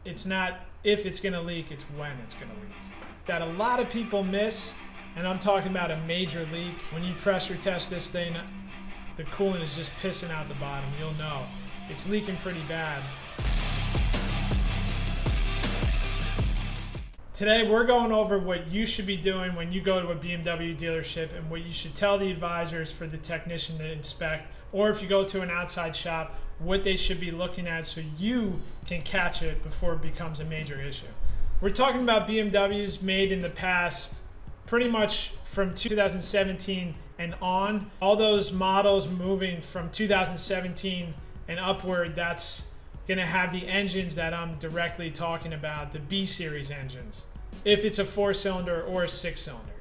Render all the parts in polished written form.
It's not if it's going to leak, it's when it's going to leak. That a lot of people miss, and I'm talking about a major leak. When you pressure test this thing, the coolant is just pissing out the bottom. You'll know. It's leaking pretty bad. Today we're going over what you should be doing when you go to a BMW dealership and what you should tell the advisors for the technician to inspect, or if you go to an outside shop, what they should be looking at so you can catch it before it becomes a major issue. We're talking about BMWs made in the past, pretty much from 2017 and on. All those models moving from 2017 and upward, that's going to have the engines that I'm directly talking about, the B series engines, if it's a 4-cylinder or a 6-cylinder.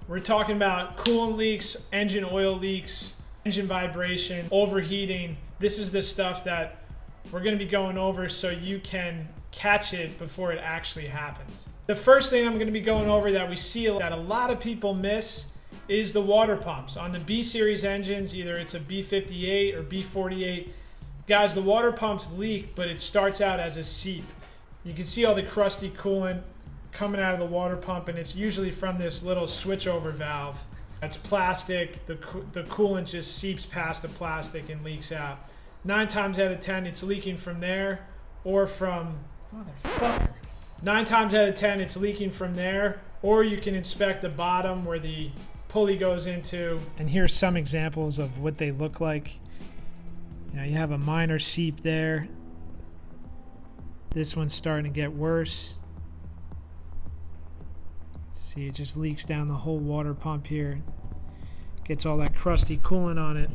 We're talking about coolant leaks, engine oil leaks, engine vibration, overheating. This is the stuff that we're going to be going over so you can catch it before it actually happens. The first thing I'm going to be going over that we see that a lot of people miss is the water pumps. On the B series engines, either it's a B58 or B48, guys, the water pumps leak, but it starts out as a seep. You can see all the crusty coolant coming out of the water pump, and it's usually from this little switchover valve. That's plastic. The coolant just seeps past the plastic and leaks out. 9 times out of 10, it's leaking from there or from... Motherfucker. 9 times out of 10, it's leaking from there, or you can inspect the bottom where the pulley goes into. And here's some examples of what they look like. You know, you have a minor seep there. This one's starting to get worse. See, it just leaks down the whole water pump here. Gets all that crusty coolant on it.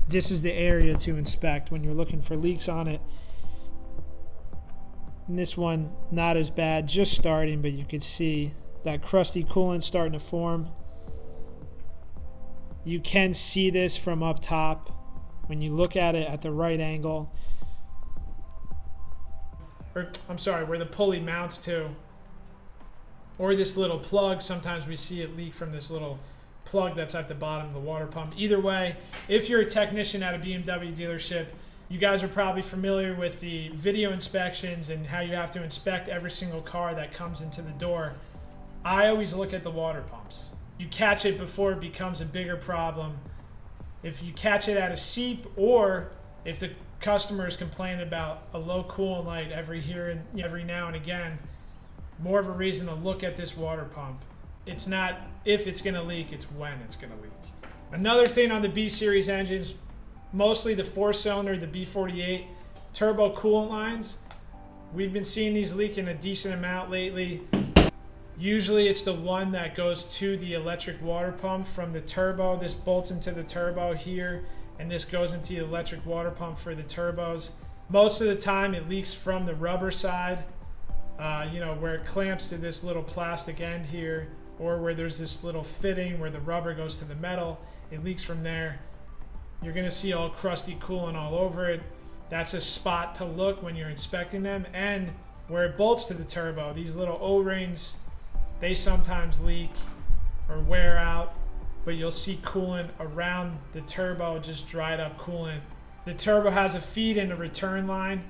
This is the area to inspect when you're looking for leaks on it. And this one, not as bad, just starting, but you can see that crusty coolant starting to form. You can see this from up top when you look at it at the right angle. Or, I'm sorry, where the pulley mounts to. Or this little plug, sometimes we see it leak from this little plug that's at the bottom of the water pump. Either way, if you're a technician at a BMW dealership, you guys are probably familiar with the video inspections and how you have to inspect every single car that comes into the door. I always look at the water pumps. You catch it before it becomes a bigger problem. If you catch it at a seep, or if the customer is complaining about a low coolant light every now and again, more of a reason to look at this water pump. It's not if it's going to leak, it's when it's going to leak. Another thing on the B series engines, mostly the 4-cylinder, the B48 turbo coolant lines, we've been seeing these leaking a decent amount lately. Usually it's the one that goes to the electric water pump from the turbo. This bolts into the turbo here, and this goes into the electric water pump for the turbos. Most of the time it leaks from the rubber side, where it clamps to this little plastic end here, or where there's this little fitting where the rubber goes to the metal. It leaks from there. You're going to see all crusty coolant all over it. That's a spot to look when you're inspecting them. And where it bolts to the turbo, these little O-rings, they sometimes leak or wear out, but you'll see coolant around the turbo, just dried up coolant. The turbo has a feed and a return line.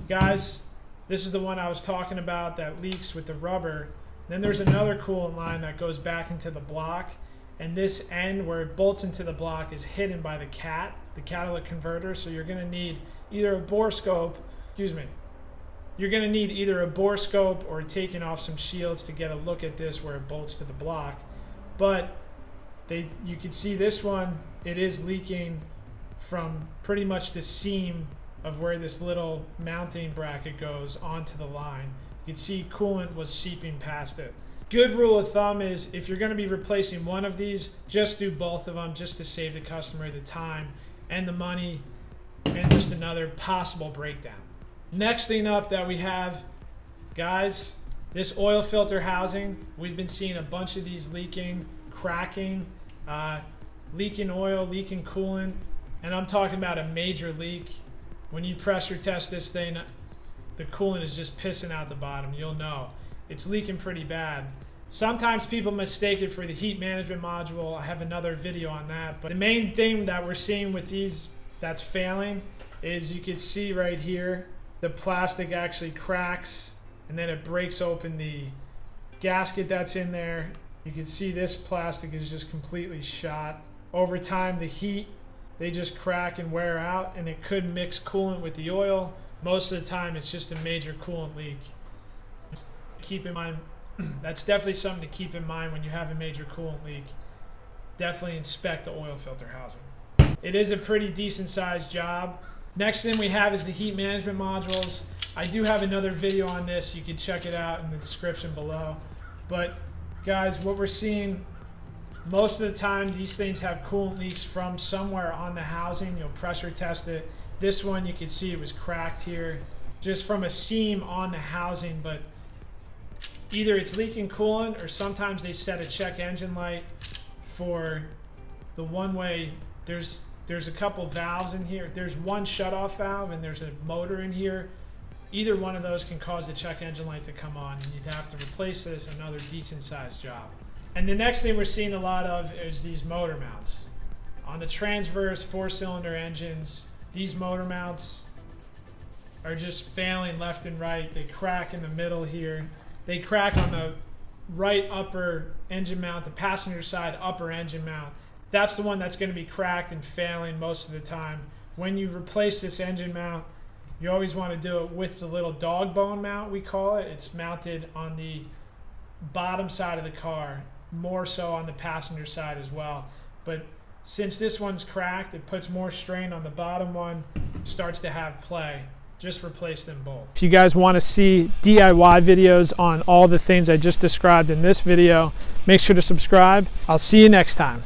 Guys, this is the one I was talking about that leaks with the rubber. Then there's another coolant line that goes back into the block, and this end where it bolts into the block is hidden by the catalytic converter, so you're going to need either a bore scope, you're going to need either a bore scope or taking off some shields to get a look at this where it bolts to the block. But you can see this one, it is leaking from pretty much the seam of where this little mounting bracket goes onto the line. You can see coolant was seeping past it. Good rule of thumb is if you're going to be replacing one of these, just do both of them just to save the customer the time and the money and just another possible breakdown. Next thing up that we have, guys, this oil filter housing. We've been seeing a bunch of these leaking, cracking, leaking oil, leaking coolant, and I'm talking about a major leak. When you pressure test this thing, the coolant is just pissing out the bottom. You'll know. It's leaking pretty bad. Sometimes people mistake it for the heat management module. I have another video on that. But the main thing that we're seeing with these that's failing is you can see right here, the plastic actually cracks and then it breaks open the gasket that's in there. You can see this plastic is just completely shot. Over time, the heat, they just crack and wear out, and it could mix coolant with the oil. Most of the time, it's just a major coolant leak. Keep in mind, that's definitely something to keep in mind when you have a major coolant leak. Definitely inspect the oil filter housing. It is a pretty decent sized job. Next thing we have is the heat management modules. I do have another video on this. You can check it out in the description below. But guys, what we're seeing most of the time, these things have coolant leaks from somewhere on the housing. You'll pressure test it. This one, you can see it was cracked here just from a seam on the housing, but either it's leaking coolant or sometimes they set a check engine light for the one-way. There's a couple valves in here. There's one shutoff valve and there's a motor in here. Either one of those can cause the check engine light to come on, and you'd have to replace this. Another decent sized job. And the next thing we're seeing a lot of is these motor mounts. On the transverse 4-cylinder engines, these motor mounts are just failing left and right. They crack in the middle here. They crack on the right upper engine mount, the passenger side upper engine mount. That's the one that's going to be cracked and failing most of the time. When you replace this engine mount, you always want to do it with the little dog bone mount, we call it. It's mounted on the bottom side of the car, more so on the passenger side as well. But since this one's cracked, it puts more strain on the bottom one, starts to have play. Just replace them both. If you guys want to see DIY videos on all the things I just described in this video, make sure to subscribe. I'll see you next time.